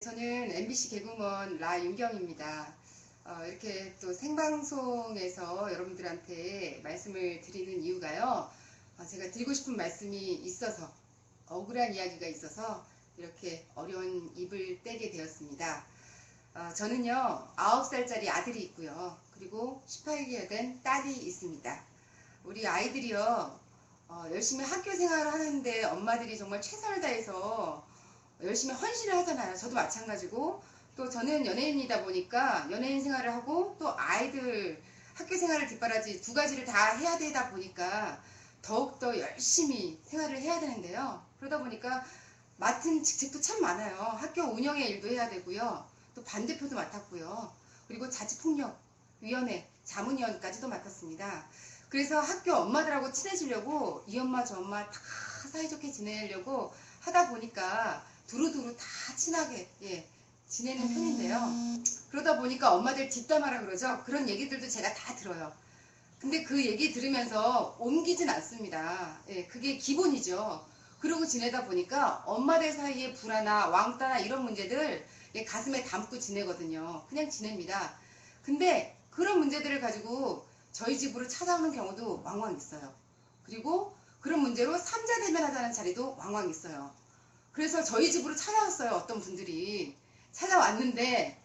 저는 MBC 개그우먼 라윤경입니다. 이렇게 또 생방송에서 여러분들한테 말씀을 드리는 이유가요. 제가 드리고 싶은 말씀이 있어서, 억울한 이야기가 있어서 이렇게 어려운 입을 떼게 되었습니다. 저는요, 9살짜리 아들이 있고요. 그리고 18개월 된 딸이 있습니다. 우리 아이들이요, 열심히 학교 생활을 하는데 엄마들이 정말 최선을 다해서 열심히 헌신을 하잖아요. 저도 마찬가지고, 또 저는 연예인이다 보니까 연예인 생활을 하고 또 아이들 학교 생활을 뒷바라지 두 가지를 다 해야 되다 보니까 더욱더 열심히 생활을 해야 되는데요. 그러다 보니까 맡은 직책도 참 많아요. 학교 운영의 일도 해야 되고요. 또 반대표도 맡았고요. 그리고 자치폭력위원회, 자문위원까지도 맡았습니다. 그래서 학교 엄마들하고 친해지려고 이 엄마 저 엄마 다 사이좋게 지내려고 하다 보니까 두루두루 다 친하게 지내는 편인데요. 그러다 보니까 엄마들 뒷담화라 그러죠. 그런 얘기들도 제가 다 들어요. 근데 그 얘기 들으면서 옮기진 않습니다. 그게 기본이죠. 그러고 지내다 보니까 엄마들 사이에 불화나 왕따나 이런 문제들 가슴에 담고 지내거든요. 그냥 지냅니다. 근데 그런 문제들을 가지고 저희 집으로 찾아오는 경우도 왕왕 있어요. 그리고 그런 문제로 삼자대면하자는 자리도 왕왕 있어요. 그래서 저희 집으로 찾아왔어요. 어떤 분들이 찾아왔는데,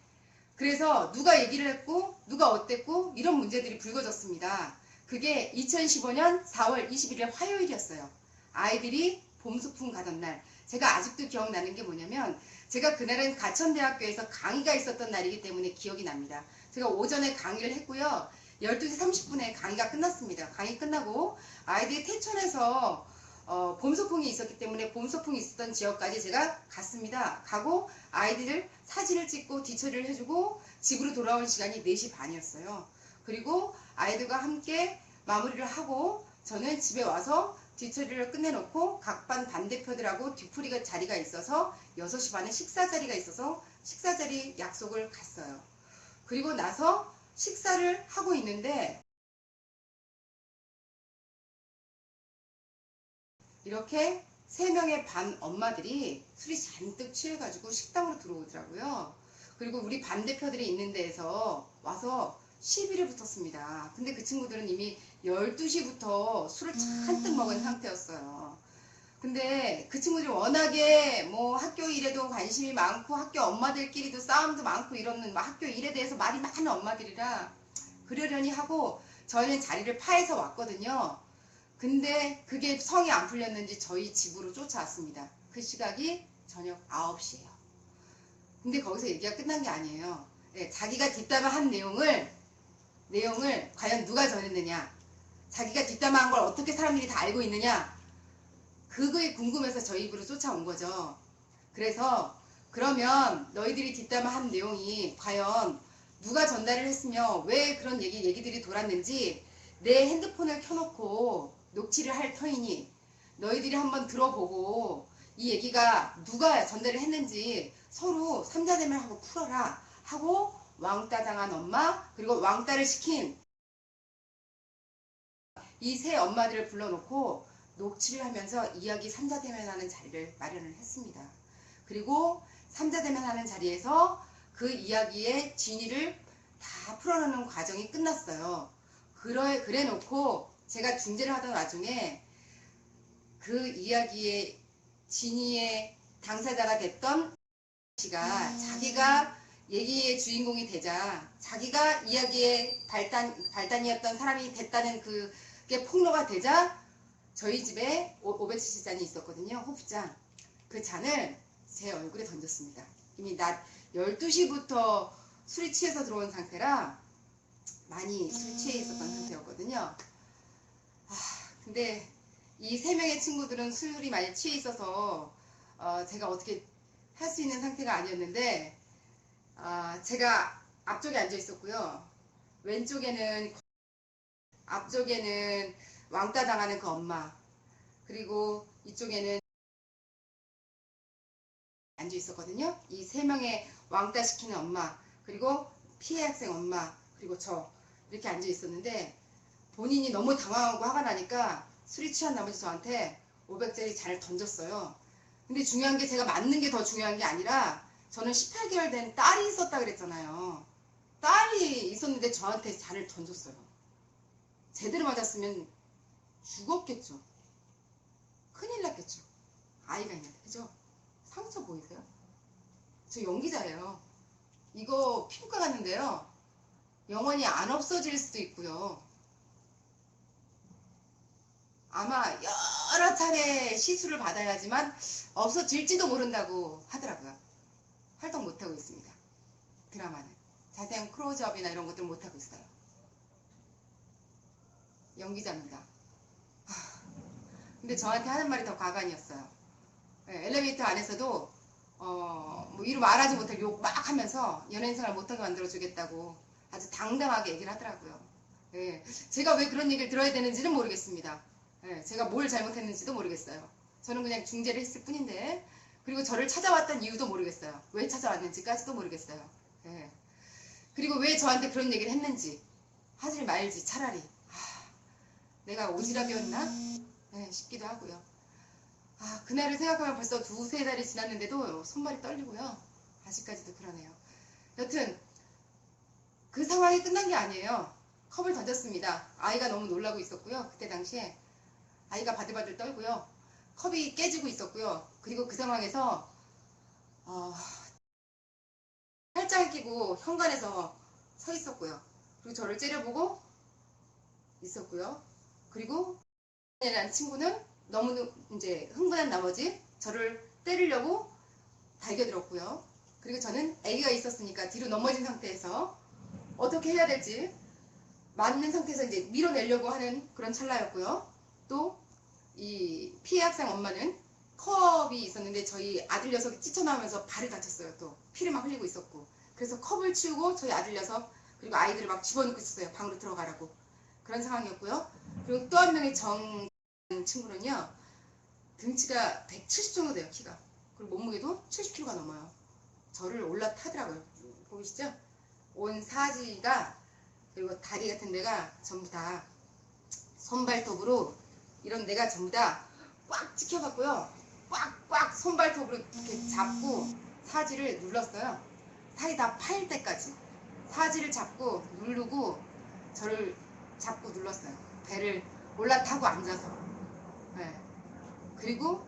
그래서 누가 얘기를 했고 누가 어땠고 이런 문제들이 불거졌습니다. 그게 2015년 4월 21일 화요일이었어요. 아이들이 봄소풍 가던 날. 제가 아직도 기억나는 게 뭐냐면, 제가 그날은 가천대학교에서 강의가 있었던 날이기 때문에 기억이 납니다. 제가 오전에 강의를 했고요. 12시 30분에 강의가 끝났습니다. 강의 끝나고 아이들이 태천에서 봄소풍이 있었기 때문에 봄소풍이 있었던 지역까지 제가 갔습니다. 가고 아이들 사진을 찍고 뒤처리를 해주고 집으로 돌아온 시간이 4시 반이었어요. 그리고 아이들과 함께 마무리를 하고 저는 집에 와서 뒤처리를 끝내놓고 각 반 반대표들하고 뒤풀이가 자리가 있어서 6시 반에 식사 자리가 있어서 식사 자리 약속을 갔어요. 그리고 나서 식사를 하고 있는데 이렇게 3명의 반 엄마들이 술이 잔뜩 취해가지고 식당으로 들어오더라고요. 그리고 우리 반대표들이 있는 데에서 와서 시비를 붙었습니다. 근데 그 친구들은 이미 12시부터 술을 잔뜩 먹은 상태였어요. 근데 그 친구들이 워낙에 뭐 학교 일에도 관심이 많고 학교 엄마들끼리도 싸움도 많고 이러는 학교 일에 대해서 말이 많은 엄마들이라 그러려니 하고 저희는 자리를 파해서 왔거든요. 근데 그게 성이 안 풀렸는지 저희 집으로 쫓아왔습니다. 그 시각이 저녁 9시예요. 근데 거기서 얘기가 끝난 게 아니에요. 자기가 뒷담화한 내용을 과연 누가 전했느냐, 자기가 뒷담화한 걸 어떻게 사람들이 다 알고 있느냐, 그거에 궁금해서 저희 입으로 쫓아온 거죠. 그래서 그러면 너희들이 뒷담화한 내용이 과연 누가 전달을 했으며 왜 그런 얘기들이 돌았는지 내 핸드폰을 켜놓고 녹취를 할 터이니 너희들이 한번 들어보고 이 얘기가 누가 전달을 했는지 서로 삼자대면하고 풀어라 하고 왕따 당한 엄마, 그리고 왕따를 시킨 이 세 엄마들을 불러놓고 녹취를 하면서 이야기 삼자대면하는 자리를 마련을 했습니다. 그리고 삼자대면하는 자리에서 그 이야기의 진위를 다 풀어내는 과정이 끝났어요. 그래 놓고 제가 중재를 하던 와중에 그 이야기의 진위의 당사자가 됐던 씨가 자기가 얘기의 주인공이 되자, 자기가 이야기의 발단이었던 사람이 됐다는 그게 폭로가 되자 저희 집에 500cc 잔이 있었거든요. 호프잔. 그 잔을 제 얼굴에 던졌습니다. 이미 낮 12시부터 술이 취해서 들어온 상태라 많이 술 취해 있었던 상태였거든요. 근데 이 3명의 친구들은 술이 많이 취해 있어서 제가 어떻게 할 수 있는 상태가 아니었는데, 제가 앞쪽에 앉아 있었고요. 앞쪽에는 왕따 당하는 그 엄마, 그리고 이쪽에는 앉아 있었거든요. 이 3명의 왕따 시키는 엄마, 그리고 피해 학생 엄마, 그리고 저 이렇게 앉아 있었는데, 본인이 너무 당황하고 화가 나니까 술이 취한 나머지 저한테 500짜리 잔을 던졌어요. 근데 중요한 게 제가 맞는 게 더 중요한 게 아니라 저는 18개월 된 딸이 있었다 그랬잖아요. 딸이 있었는데 저한테 잔을 던졌어요. 제대로 맞았으면 죽었겠죠. 큰일 났겠죠. 아이가 있는데, 그죠? 상처 보이세요? 저 연기자예요. 이거 피부과 갔는데요. 영원히 안 없어질 수도 있고요. 아마 여러 차례 시술을 받아야지만 없어질지도 모른다고 하더라고요. 활동 못하고 있습니다. 드라마는. 자세한 클로즈업이나 이런 것들 못하고 있어요. 연기자입니다. 근데 저한테 하는 말이 더 가관이었어요. 네, 엘리베이터 안에서도 뭐 이루 말하지 못할 욕 막 하면서 연예인 생활 못하게 만들어주겠다고 아주 당당하게 얘기를 하더라고요. 네, 제가 왜 그런 얘기를 들어야 되는지는 모르겠습니다. 네, 제가 뭘 잘못했는지도 모르겠어요. 저는 그냥 중재를 했을 뿐인데, 그리고 저를 찾아왔던 이유도 모르겠어요. 왜 찾아왔는지까지도 모르겠어요. 네. 그리고 왜 저한테 그런 얘기를 했는지 하지 말지 차라리. 내가 오지랖이었나? 네, 싶기도 하고요. 그날을 생각하면 벌써 두세 달이 지났는데도 손발이 떨리고요. 아직까지도 그러네요. 여튼 그 상황이 끝난 게 아니에요. 컵을 던졌습니다. 아이가 너무 놀라고 있었고요. 그때 당시에 아이가 바들바들 떨고요. 컵이 깨지고 있었고요. 그리고 그 상황에서 팔짱을 끼고 현관에서 서 있었고요. 그리고 저를 째려보고 있었고요. 그리고 라는 친구는 너무 이제 흥분한 나머지 저를 때리려고 달겨들었고요. 그리고 저는 아기가 있었으니까 뒤로 넘어진 상태에서 어떻게 해야 될지 맞는 상태에서 이제 밀어내려고 하는 그런 찰나였고요. 또 이 피해 학생 엄마는 컵이 있었는데 저희 아들 녀석이 뛰쳐나오면서 발을 다쳤어요. 또 피를 막 흘리고 있었고, 그래서 컵을 치우고 저희 아들 녀석 그리고 아이들을 막 집어넣고 있었어요. 방으로 들어가라고. 그런 상황이었고요. 그리고 또 한 명의 정 친구는요, 등치가 170 정도 돼요. 키가. 그리고 몸무게도 70kg가 넘어요. 저를 올라타더라고요. 보이시죠? 온 사지가, 그리고 다리 같은 데가 전부 다 손발톱으로 이런 데가 전부 다 꽉 찍혀갖고요. 꽉꽉 손발톱으로 이렇게 잡고 사지를 눌렀어요. 살이 다 파일 때까지 사지를 잡고 누르고 저를 잡고 눌렀어요. 배를 올라타고 앉아서. 네. 그리고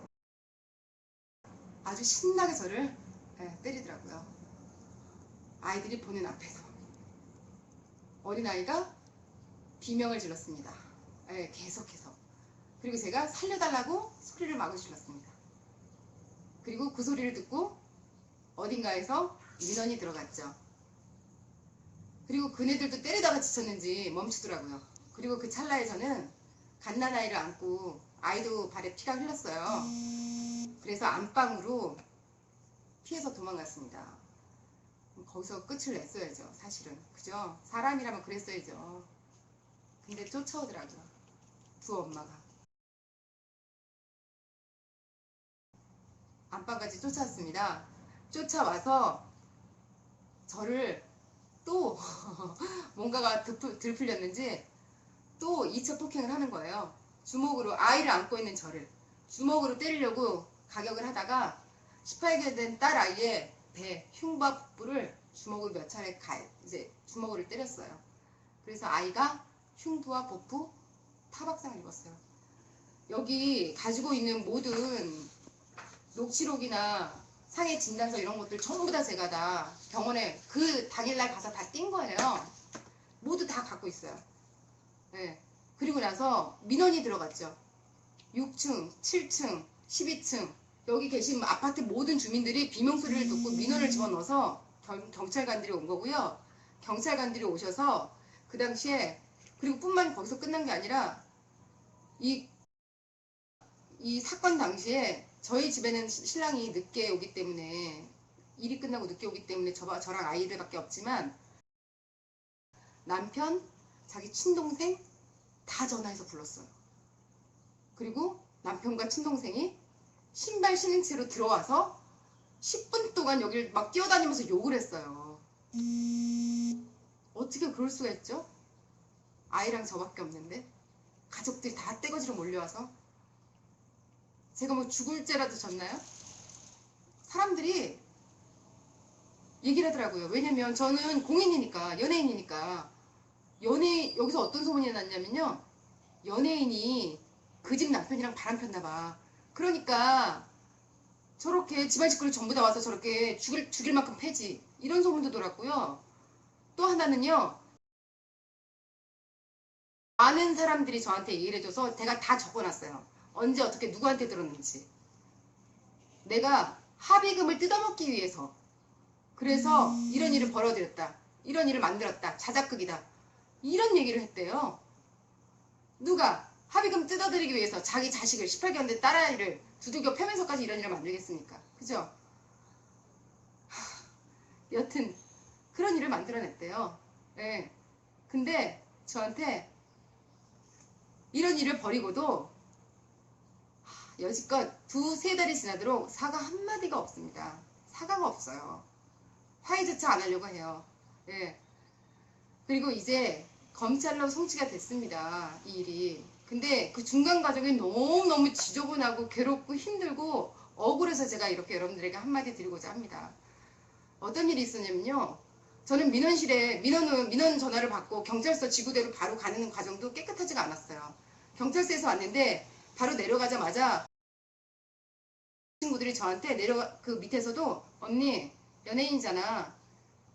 아주 신나게 저를 때리더라고요. 아이들이 보는 앞에서. 어린아이가 비명을 질렀습니다. 계속해서. 그리고 제가 살려달라고 소리를 마구 질렀습니다. 그리고 그 소리를 듣고 어딘가에서 민원이 들어갔죠. 그리고 그네들도 때리다가 지쳤는지 멈추더라고요. 그리고 그 찰나에 저는 갓난아이를 안고 아이도 발에 피가 흘렀어요. 그래서 안방으로 피해서 도망갔습니다. 거기서 끝을 냈어야죠. 사실은. 그죠? 사람이라면 그랬어야죠. 근데 쫓아오더라고요. 두 엄마가. 안방까지 쫓아왔습니다. 쫓아와서 저를 또 뭔가가 들풀렸는지 또 2차 폭행을 하는 거예요. 주먹으로, 아이를 안고 있는 저를 주먹으로 때리려고 가격을 하다가 18개월 된 딸 아이의 배, 흉부부를 주먹으로 몇 차례 이제 주먹으로 때렸어요. 그래서 아이가 흉부와 복부 타박상을 입었어요. 여기 가지고 있는 모든 녹취록이나 상해 진단서 이런 것들 전부 다 제가 다 병원에 그 당일날 가서 다 띈 거예요. 모두 다 갖고 있어요. 네. 그리고 나서 민원이 들어갔죠. 6층, 7층, 12층 여기 계신 아파트 모든 주민들이 비명소리를 듣고 민원을 집어넣어서 경찰관들이 온 거고요. 경찰관들이 오셔서 그 당시에, 그리고 뿐만 거기서 끝난 게 아니라 이 사건 당시에 저희 집에는 신랑이 늦게 오기 때문에, 일이 끝나고 늦게 오기 때문에 저랑 아이들밖에 없지만 남편, 자기 친동생 다 전화해서 불렀어요. 그리고 남편과 친동생이 신발 신은 채로 들어와서 10분 동안 여기를 막 뛰어다니면서 욕을 했어요. 어떻게 그럴 수가 있죠? 아이랑 저밖에 없는데 가족들이 다 떼거지로 몰려와서 제가 뭐 죽을 죄라도 졌나요? 사람들이 얘기를 하더라고요. 왜냐면 저는 공인이니까, 연예인이니까. 여기서 어떤 소문이 났냐면요. 연예인이 그 집 남편이랑 바람 폈나 봐. 그러니까 저렇게 집안 식구를 전부 다 와서 저렇게 죽일 만큼 패지. 이런 소문도 돌았고요. 또 하나는요. 많은 사람들이 저한테 얘기를 해줘서 제가 다 적어놨어요. 언제 어떻게 누구한테 들었는지. 내가 합의금을 뜯어먹기 위해서 그래서 이런 일을 벌어들였다. 이런 일을 만들었다. 자작극이다. 이런 얘기를 했대요. 누가 합의금 뜯어들이기 위해서 자기 자식을 18개월 된 딸아이를 두들겨 패면서까지 이런 일을 만들겠습니까? 그죠? 여튼 그런 일을 만들어냈대요. 네. 근데 저한테 이런 일을 벌이고도 여지껏 2-3달이 지나도록 사과 한마디가 없습니다. 사과가 없어요. 화해조차 안 하려고 해요. 예. 그리고 이제 검찰로 송치가 됐습니다. 이 일이. 근데 그 중간 과정이 너무너무 지저분하고 괴롭고 힘들고 억울해서 제가 이렇게 여러분들에게 한마디 드리고자 합니다. 어떤 일이 있었냐면요. 저는 민원 전화를 받고 경찰서 지구대로 바로 가는 과정도 깨끗하지가 않았어요. 경찰서에서 왔는데 바로 내려가자마자 친구들이 저한테 그 밑에서도 언니 연예인이잖아.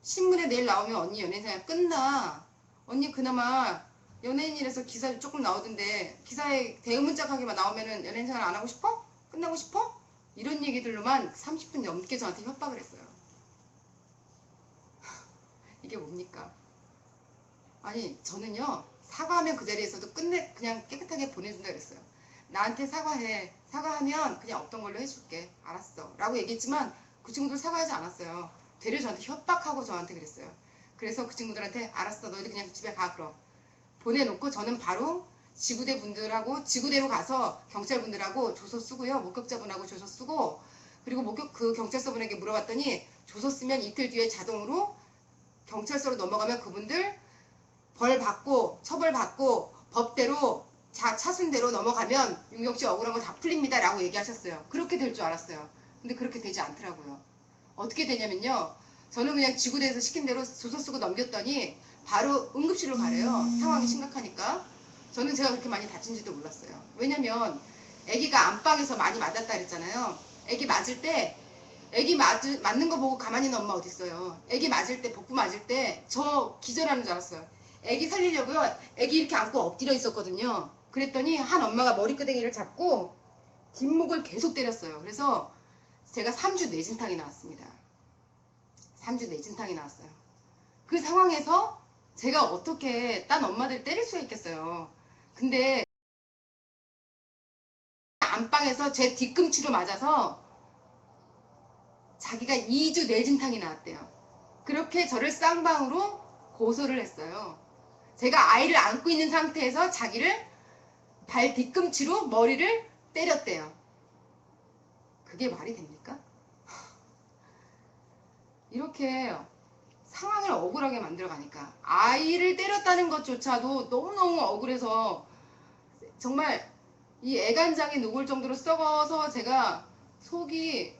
신문에 내일 나오면 언니 연예인생활 끝나. 언니 그나마 연예인이라서 기사 조금 나오던데 기사에 대문짝하게만 나오면은 연예인생활 안 하고 싶어? 끝나고 싶어? 이런 얘기들로만 30분 넘게 저한테 협박을 했어요. 이게 뭡니까? 아니 저는요 사과하면 그 자리에서도 그냥 깨끗하게 보내준다 그랬어요. 나한테 사과해. 사과하면 그냥 없던 걸로 해줄게. 알았어. 라고 얘기했지만 그 친구들 사과하지 않았어요. 되려 저한테 협박하고 저한테 그랬어요. 그래서 그 친구들한테 알았어. 너희들 그냥 집에 가 그럼. 보내놓고 저는 바로 지구대 분들하고 지구대로 가서 경찰분들하고 조서 쓰고요. 목격자분하고 조서 쓰고 그리고 그 경찰서분에게 물어봤더니 조서 쓰면 이틀 뒤에 자동으로 경찰서로 넘어가면 그분들 벌 받고 처벌 받고 법대로 차순대로 넘어가면 윤경씨 억울한 거 다 풀립니다 라고 얘기하셨어요. 그렇게 될 줄 알았어요. 근데 그렇게 되지 않더라고요. 어떻게 되냐면요. 저는 그냥 지구대에서 시킨 대로 조서 쓰고 넘겼더니 바로 응급실로 가래요. 상황이 심각하니까. 저는 제가 그렇게 많이 다친지도 몰랐어요. 왜냐면 아기가 안방에서 많이 맞았다 그랬잖아요. 아기 맞을 때 아기 맞는 거 보고 가만히 있는 엄마 어딨어요. 아기 맞을 때 복부 맞을 때 저 기절하는 줄 알았어요. 아기 살리려고요. 아기 이렇게 안고 엎드려 있었거든요. 그랬더니 한 엄마가 머리끄댕이를 잡고 뒷목을 계속 때렸어요. 그래서 제가 3주 뇌진탕이 나왔습니다. 3주 뇌진탕이 나왔어요. 그 상황에서 제가 어떻게 딴 엄마들 때릴 수가 있겠어요. 근데 안방에서 제 뒤꿈치로 맞아서 자기가 2주 뇌진탕이 나왔대요. 그렇게 저를 쌍방으로 고소를 했어요. 제가 아이를 안고 있는 상태에서 자기를 발 뒤꿈치로 머리를 때렸대요. 그게 말이 됩니까? 이렇게 상황을 억울하게 만들어가니까 아이를 때렸다는 것조차도 너무너무 억울해서 정말 이 애간장이 녹을 정도로 썩어서 제가 속이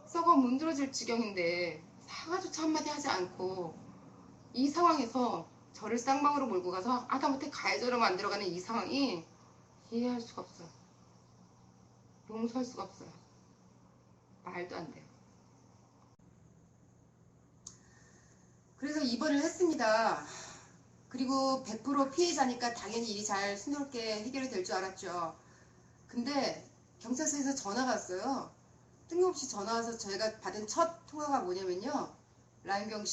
썩어 문드러질 지경인데 사과조차 한마디 하지 않고 이 상황에서 저를 쌍방으로 몰고 가서 하다못해 가해자로 만들어가는 이 상황이 이해할 수가 없어요. 용서할 수가 없어요. 말도 안 돼요. 그래서 입원을 했습니다. 그리고 100% 피해자니까 당연히 일이 잘 순조롭게 해결이 될 줄 알았죠. 근데 경찰서에서 전화가 왔어요. 뜬금없이 전화 와서 저희가 받은 첫 통화가 뭐냐면요. 라임경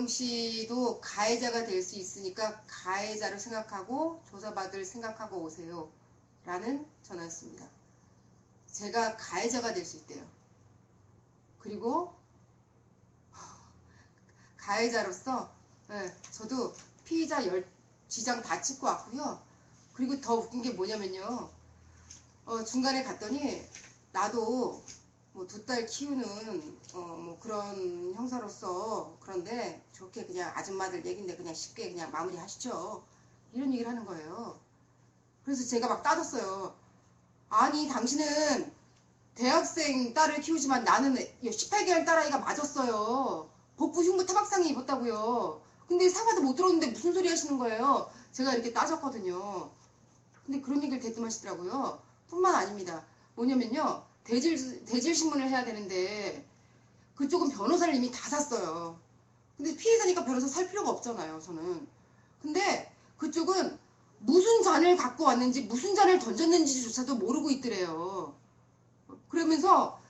씨도 가해자가 될 수 있으니까 가해자를 생각하고 조사받을 생각하고 오세요. 라는 전화였습니다. 제가 가해자가 될 수 있대요. 그리고 가해자로서 저도 피의자 지장 다 찍고 왔고요. 그리고 더 웃긴 게 뭐냐면요. 중간에 갔더니 나도 뭐 2딸 키우는 뭐 그런 형사로서 그런데 좋게 그냥 아줌마들 얘긴데 그냥 쉽게 그냥 마무리 하시죠. 이런 얘기를 하는 거예요. 그래서 제가 막 따졌어요. 아니 당신은 대학생 딸을 키우지만 나는 18개월 딸아이가 맞았어요. 복부 흉부 타박상에 입었다고요. 근데 사과도 못 들었는데 무슨 소리 하시는 거예요? 제가 이렇게 따졌거든요. 근데 그런 얘기를 대뜸하시더라고요. 뿐만 아닙니다. 뭐냐면요. 대질 신문을 해야 되는데 그쪽은 변호사를 이미 다 샀어요. 근데 피해자니까 변호사 살 필요가 없잖아요, 저는. 근데 그쪽은 무슨 잔을 갖고 왔는지 무슨 잔을 던졌는지조차도 모르고 있더래요. 그러면서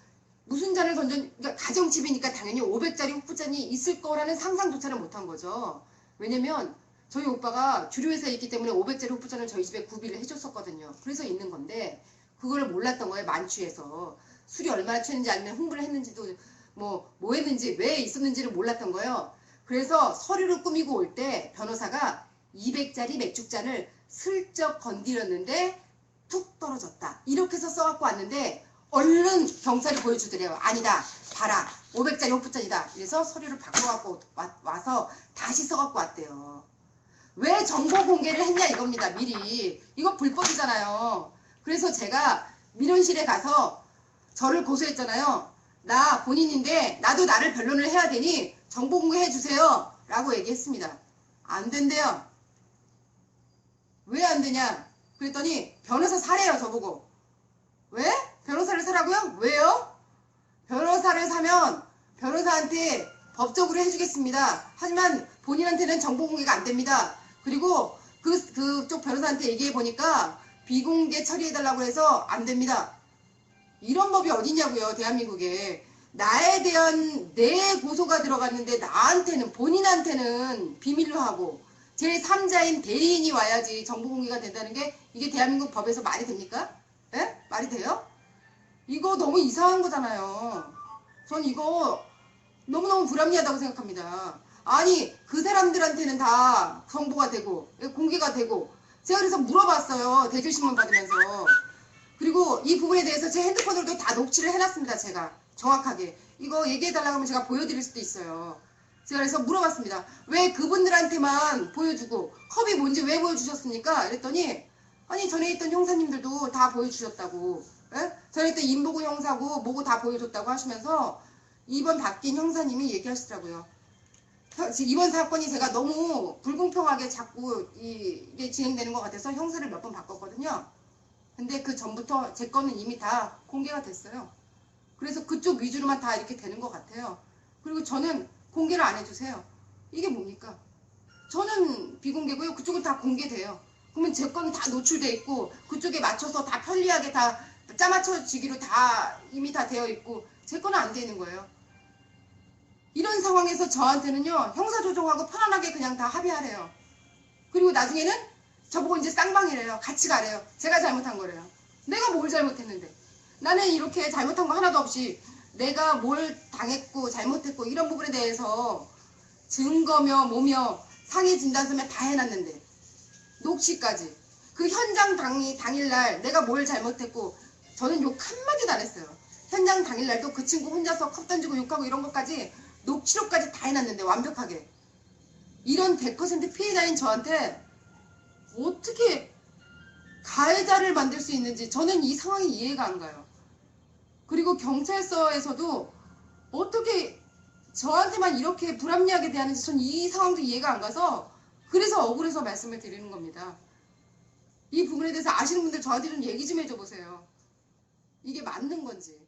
무슨 잔을 그러니까 가정집이니까 당연히 500짜리 후프잔이 있을 거라는 상상조차를 못한 거죠. 왜냐면 저희 오빠가 주류회사에 있기 때문에 500짜리 후프잔을 저희 집에 구비를 해줬었거든요. 그래서 있는 건데 그걸 몰랐던 거예요. 만취해서. 술이 얼마나 취했는지 아니면 흥분을 했는지도 뭐 했는지 왜 있었는지를 몰랐던 거예요. 그래서 서류를 꾸미고 올 때 변호사가 200짜리 맥주잔을 슬쩍 건드렸는데 툭 떨어졌다. 이렇게 해서 써갖고 왔는데 얼른 경찰이 보여주더래요. 아니다. 봐라. 500짜리 호프잔이다. 그래서 서류를 바꿔갖고 와서 다시 써갖고 왔대요. 왜 정보 공개를 했냐 이겁니다. 미리. 이거 불법이잖아요. 그래서 제가 민원실에 가서 저를 고소했잖아요. 나 본인인데 나도 나를 변론을 해야 되니 정보 공개해 주세요. 라고 얘기했습니다. 안 된대요. 왜 안 되냐? 그랬더니 변호사 사래요. 저보고. 왜? 변호사를 사라고요? 왜요? 변호사를 사면 변호사한테 법적으로 해주겠습니다. 하지만 본인한테는 정보 공개가 안 됩니다. 그리고 그쪽 변호사한테 얘기해 보니까 비공개 처리해달라고 해서 안 됩니다. 이런 법이 어디냐고요, 대한민국에. 나에 대한 내 고소가 들어갔는데 나한테는, 본인한테는 비밀로 하고 제3자인 대리인이 와야지 정보 공개가 된다는 게 이게 대한민국 법에서 말이 됩니까? 예? 말이 돼요? 이거 너무 이상한 거잖아요. 전 이거 너무너무 불합리하다고 생각합니다. 아니 그 사람들한테는 다 정보가 되고 공개가 되고 제가 그래서 물어봤어요. 대질신문 받으면서. 그리고 이 부분에 대해서 제 핸드폰으로도 다 녹취를 해놨습니다. 제가 정확하게. 이거 얘기해달라고 하면 제가 보여드릴 수도 있어요. 제가 그래서 물어봤습니다. 왜 그분들한테만 보여주고 컵이 뭔지 왜 보여주셨습니까? 그랬더니 아니 전에 있던 형사님들도 다 보여주셨다고. 에? 전에 있던 임보고 형사고 뭐고 다 보여줬다고 하시면서 이번 바뀐 형사님이 얘기하시더라고요. 이번 사건이 제가 너무 불공평하게 자꾸 이게 진행되는 것 같아서 형사를 몇 번 바꿨거든요. 근데 그 전부터 제 거는 이미 다 공개가 됐어요. 그래서 그쪽 위주로만 다 이렇게 되는 것 같아요. 그리고 저는 공개를 안 해주세요. 이게 뭡니까? 저는 비공개고요. 그쪽은 다 공개돼요. 그러면 제 거는 다 노출돼 있고 그쪽에 맞춰서 다 편리하게 다 짜맞춰지기로 다 이미 다 되어 있고 제 거는 안 되는 거예요. 이런 상황에서 저한테는요. 형사조정하고 편안하게 그냥 다 합의하래요. 그리고 나중에는 저보고 이제 쌍방이래요. 같이 가래요. 제가 잘못한 거래요. 내가 뭘 잘못했는데. 나는 이렇게 잘못한 거 하나도 없이 내가 뭘 당했고 잘못했고 이런 부분에 대해서 증거며 뭐며 상해 진단서며 다 해놨는데 녹취까지 그 현장 당일날 내가 뭘 잘못했고 저는 욕 한마디도 안 했어요. 현장 당일날도 그 친구 혼자서 컵 던지고 욕하고 이런 것까지 녹취록까지 다 해놨는데 완벽하게. 이런 100% 피해자인 저한테 어떻게 가해자를 만들 수 있는지 저는 이 상황이 이해가 안 가요. 그리고 경찰서에서도 어떻게 저한테만 이렇게 불합리하게 대하는지 전 이 상황도 이해가 안 가서 그래서 억울해서 말씀을 드리는 겁니다. 이 부분에 대해서 아시는 분들 저한테 좀 얘기 좀 해줘 보세요. 이게 맞는 건지.